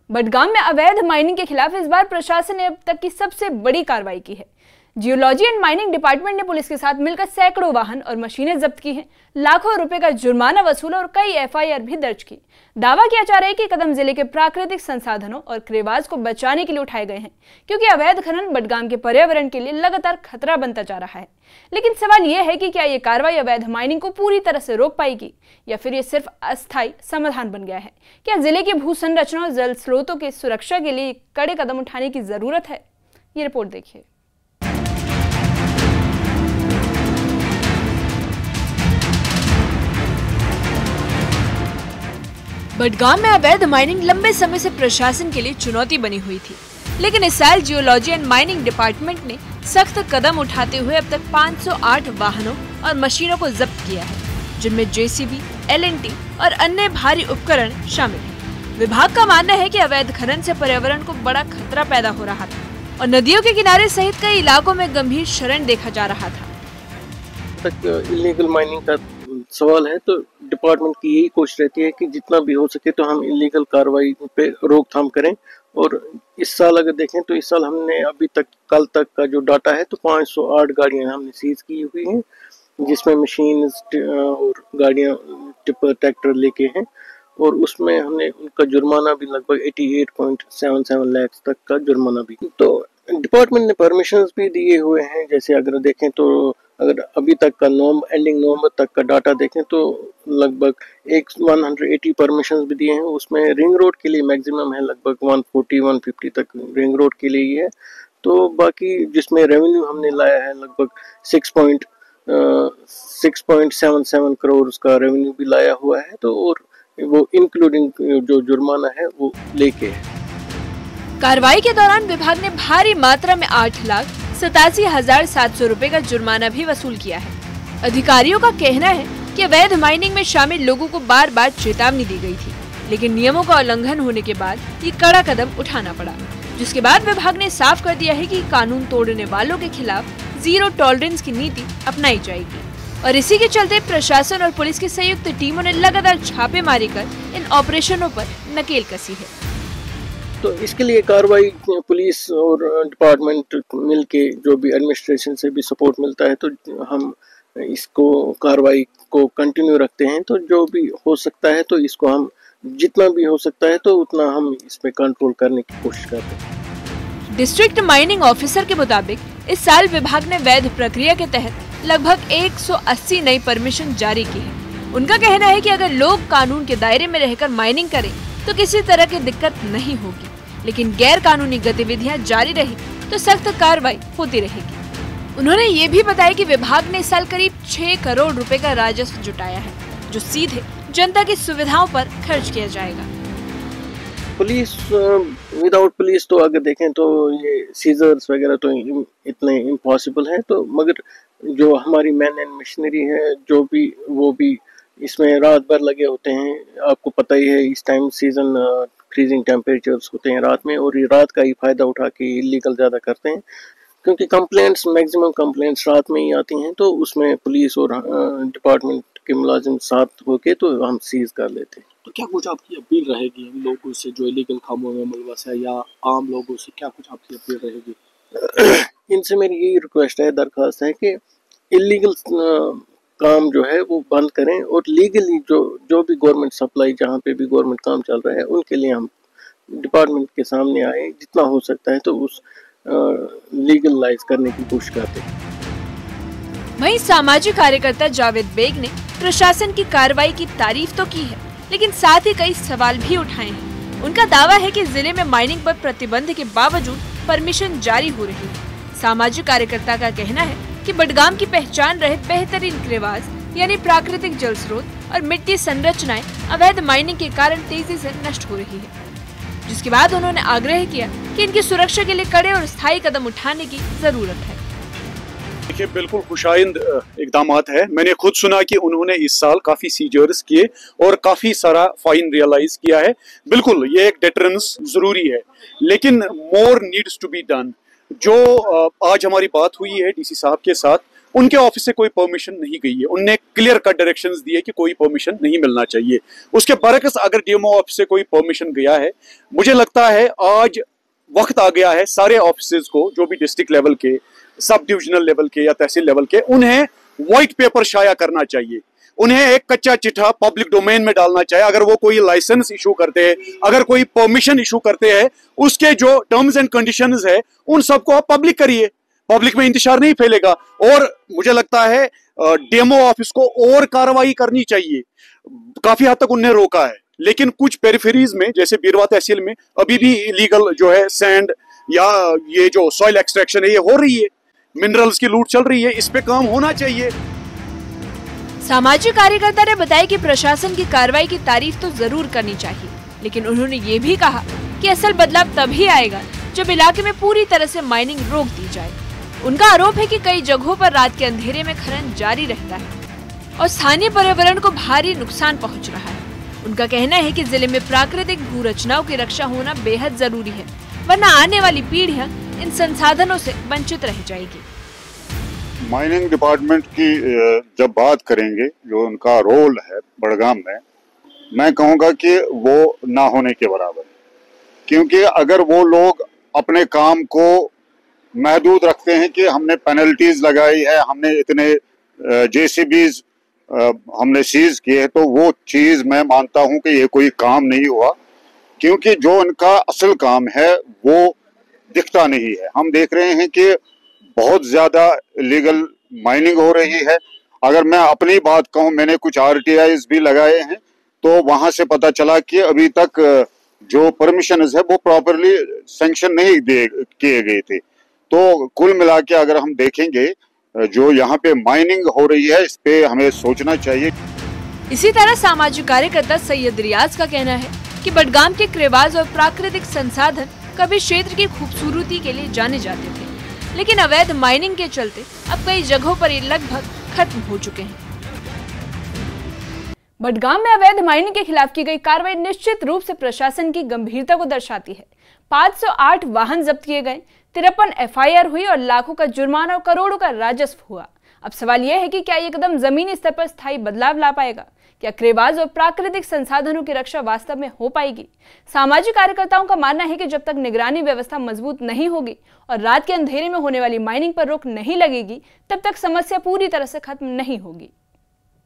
बडगाम में अवैध माइनिंग के खिलाफ इस बार प्रशासन ने अब तक की सबसे बड़ी कार्रवाई की है। जियोलॉजी एंड माइनिंग डिपार्टमेंट ने पुलिस के साथ मिलकर सैकड़ों वाहन और मशीनें जब्त की हैं, लाखों रुपए का जुर्माना वसूला और कई एफआईआर भी दर्ज की। दावा किया जा रहा है कि कदम जिले के प्राकृतिक संसाधनों और क्रेवाज को बचाने के लिए उठाए गए हैं, क्योंकि अवैध खनन बडगाम के पर्यावरण के लिए लगातार खतरा बनता जा रहा है। लेकिन सवाल यह है कि क्या ये कार्रवाई अवैध माइनिंग को पूरी तरह से रोक पाएगी या फिर ये सिर्फ अस्थायी समाधान बन गया है? क्या जिले की भू संरचना और जल स्रोतों की सुरक्षा के लिए कड़े कदम उठाने की जरूरत है? ये रिपोर्ट देखिए। बडगाम में अवैध माइनिंग लंबे समय से प्रशासन के लिए चुनौती बनी हुई थी, लेकिन इस साल जियोलॉजी एंड माइनिंग डिपार्टमेंट ने सख्त कदम उठाते हुए अब तक 508 वाहनों और मशीनों को जब्त किया है, जिनमें जेसीबी, एलएनटी और अन्य भारी उपकरण शामिल हैं। विभाग का मानना है कि अवैध खनन से पर्यावरण को बड़ा खतरा पैदा हो रहा था और नदियों के किनारे सहित कई इलाकों में गंभीर क्षरण देखा जा रहा था। इलीगल माइनिंग का सवाल है तो डिपार्टमेंट की यही कोशिश रहती है कि जितना भी हो सके तो हम इलीगल कार्रवाई पे रोकथाम करें। और इस साल अगर देखें तो इस साल हमने अभी तक कल तक का जो डाटा है तो 508 गाड़ियां हमने सीज की हुई हैं, जिसमें मशीन और गाड़ियां टिपर ट्रैक्टर लेके हैं, और उसमें हमने उनका जुर्माना भी लगभग 88.77 लाख तक का जुर्माना भी। तो डिपार्टमेंट ने परमिशंस भी दिए हुए हैं। जैसे अगर देखें तो अगर अभी तक का एंडिंग नवंबर तक का डाटा देखें तो लगभग 180 परमिशंस भी दिए हैं। उसमें रिंग रोड के लिए मैक्सिमम है, लगभग 140-150 तक रिंग रोड के लिए ही है। तो बाकी जिसमें रेवेन्यू हमने लाया है लगभग 6.77 करोड़ का रेवेन्यू भी लाया हुआ है, तो और वो इंक्लूडिंग जो जुर्माना है वो लेके है। कार्रवाई के दौरान विभाग ने भारी मात्रा में 8,87,700 रुपए का जुर्माना भी वसूल किया है। अधिकारियों का कहना है कि अवैध माइनिंग में शामिल लोगों को बार बार चेतावनी दी गई थी, लेकिन नियमों का उल्लंघन होने के बाद ये कड़ा कदम उठाना पड़ा, जिसके बाद विभाग ने साफ कर दिया है कि कानून तोड़ने वालों के खिलाफ जीरो टॉलरेंस की नीति अपनाई जाएगी। और इसी के चलते प्रशासन और पुलिस की संयुक्त टीमों ने लगातार छापेमारी कर इन ऑपरेशनों पर नकेल कसी है। तो इसके लिए कार्रवाई पुलिस और डिपार्टमेंट मिलके जो भी एडमिनिस्ट्रेशन से भी सपोर्ट मिलता है तो हम इसको कार्रवाई को कंटिन्यू रखते हैं। तो जो भी हो सकता है तो इसको हम जितना भी हो सकता है तो उतना हम इस पे कंट्रोल करने की कोशिश करते हैं। डिस्ट्रिक्ट माइनिंग ऑफिसर के मुताबिक इस साल विभाग ने वैध प्रक्रिया के तहत लगभग 180 नई परमिशन जारी की है। उनका कहना है कि अगर लोग कानून के दायरे में रहकर माइनिंग करें तो किसी तरह की दिक्कत नहीं होगी, लेकिन गैर कानूनी गतिविधियां जारी रही तो सख्त कार्रवाई होती रहेगी। उन्होंने ये भी बताया कि विभाग ने इस साल करीब 6 करोड़ रुपए का राजस्व जुटाया है, जो सीधे जनता की सुविधाओं पर खर्च किया जाएगा। पुलिस विदाउट पुलिस तो अगर देखें तो ये सीजर्स वगैरह तो इतने इम्पॉसिबल है। तो मगर जो हमारी मैन एंड मशीनरी है जो भी वो भी इसमें रात भर लगे होते हैं। आपको पता ही है इस टाइम सीजन फ्रीजिंग टेम्परेचर्स होते हैं रात में, और ये रात का ही फायदा उठा के इलीगल ज़्यादा करते हैं, क्योंकि कंप्लेंट्स मैक्सिमम कंप्लेंट्स रात में ही आती हैं। तो उसमें पुलिस और डिपार्टमेंट के मुलाजिम साथ होके तो हम सीज कर लेते हैं। तो क्या कुछ आपकी अपील रहेगी लोगों से जो इलीगल कामों में मुलवस है, या आम लोगों से क्या कुछ आपकी अपील रहेगी? इनसे मेरी यही रिक्वेस्ट है, दरख्वास्त है कि इलीगल काम जो है वो बंद करें, और लीगली जो भी गवर्नमेंट सप्लाई जहाँ पे भी गवर्नमेंट काम चल रहा है उनके लिए हम डिपार्टमेंट के सामने आए, जितना हो सकता है तो उस लीगलाइज करने की कोशिश करते हैं। वहीं सामाजिक कार्यकर्ता जावेद बेग ने प्रशासन की कार्रवाई की तारीफ तो की है, लेकिन साथ ही कई सवाल भी उठाए हैं। उनका दावा है कि जिले में माइनिंग पर प्रतिबंध के बावजूद परमिशन जारी हो रही है। सामाजिक कार्यकर्ता का कहना है कि बडगाम की पहचान रहे बेहतरीन क्रेवाज यानी प्राकृतिक जल स्रोत और मिट्टी संरचनाएं अवैध माइनिंग के कारण तेजी से नष्ट हो रही है, जिसके बाद उन्होंने आग्रह किया कि इनकी सुरक्षा के लिए कड़े और स्थायी कदम उठाने की जरूरत है। देखिए, बिल्कुल खुशाइंद इकदामात है। मैंने खुद सुना कि उन्होंने इस साल काफी सीजर्स किए और काफी सारा फाइन रियलाइज किया है। बिल्कुल ये एक डेटरेंस जरूरी है, लेकिन more needs to be done. जो आज हमारी बात हुई है डीसी साहब के साथ, उनके ऑफिस से कोई परमिशन नहीं गई है। उनने क्लियर कट डायरेक्शंस दिए कि कोई परमिशन नहीं मिलना चाहिए। उसके बरकस अगर डीएमओ ऑफिस से कोई परमिशन गया है, मुझे लगता है आज वक्त आ गया है सारे ऑफिसेज को, जो भी डिस्ट्रिक्ट लेवल के, सब डिविजनल लेवल के या तहसील लेवल के, उन्हें व्हाइट पेपर शाया करना चाहिए। उन्हें एक कच्चा चिट्ठा पब्लिक डोमेन में डालना चाहिए। अगर वो कोई लाइसेंस इशू करते हैं, अगर कोई परमिशन इशू करते हैं, उसके जो टर्म्स एंड कंडीशंस है उन सबको आप पब्लिक करिए। पब्लिक में इंतशार नहीं फैलेगा। और मुझे लगता है डीएमओ ऑफिस को और कार्रवाई करनी चाहिए। काफी हद तक उन्हें रोका है, लेकिन कुछ पेरिफेरीज में जैसे बीरवा तहसील में अभी भी इलीगल जो है सैंड या ये जो सॉइल एक्सट्रैक्शन है ये हो रही है, मिनरल्स की लूट चल रही है। इस पे काम होना चाहिए। सामाजिक कार्यकर्ता ने बताया कि प्रशासन की कार्रवाई की तारीफ तो जरूर करनी चाहिए, लेकिन उन्होंने ये भी कहा कि असल बदलाव तभी आएगा जब इलाके में पूरी तरह से माइनिंग रोक दी जाए। उनका आरोप है कि कई जगहों पर रात के अंधेरे में खनन जारी रहता है और स्थानीय पर्यावरण को भारी नुकसान पहुंच रहा है। उनका कहना है कि जिले में प्राकृतिक भू रचनाओं की रक्षा होना बेहद जरूरी है, वरना आने वाली पीढ़ियां इन संसाधनों से वंचित रह जाएगी। माइनिंग डिपार्टमेंट की जब बात करेंगे, जो उनका रोल है बड़गाम में, मैं कहूँगा कि वो ना होने के बराबर है। क्योंकि अगर वो लोग अपने काम को महदूद रखते हैं कि हमने पेनल्टीज लगाई है, हमने इतने जेसीबीज हमने सीज किए हैं, तो वो चीज़ मैं मानता हूँ कि ये कोई काम नहीं हुआ। क्योंकि जो उनका असल काम है वो दिखता नहीं है। हम देख रहे हैं कि बहुत ज़्यादा इलीगल माइनिंग हो रही है। अगर मैं अपनी बात कहूँ, मैंने कुछ आरटीआईज भी लगाए हैं, तो वहाँ से पता चला कि अभी तक जो परमिशन है वो प्रॉपरली सैंक्शन नहीं किए गए थे। तो कुल मिला के अगर हम देखेंगे जो यहाँ पे माइनिंग हो रही है, इस पे हमें सोचना चाहिए। इसी तरह सामाजिक कार्यकर्ता सैयद रियाज का कहना है कि बडगाम के क्रेवाज और प्राकृतिक संसाधन कभी क्षेत्र की खूबसूरती के लिए जाने जाते थे, लेकिन अवैध माइनिंग के चलते अब कई जगहों पर ये लगभग खत्म हो चुके हैं। बडगाम में अवैध माइनिंग के खिलाफ की गई कार्रवाई निश्चित रूप से प्रशासन की गंभीरता को दर्शाती है। 508 वाहन जब्त किए गए, 53 एफआईआर हुई और लाखों का जुर्माना और करोड़ों का राजस्व हुआ। अब सवाल यह है कि क्या ये कदम जमीनी स्तर पर स्थायी बदलाव ला पाएगा? क्या क्रेवाज और प्राकृतिक संसाधनों की रक्षा वास्तव में हो पाएगी? सामाजिक कार्यकर्ताओं का मानना है कि जब तक निगरानी व्यवस्था मजबूत नहीं होगी और रात के अंधेरे में होने वाली माइनिंग पर रोक नहीं लगेगी, तब तक समस्या पूरी तरह से खत्म नहीं होगी।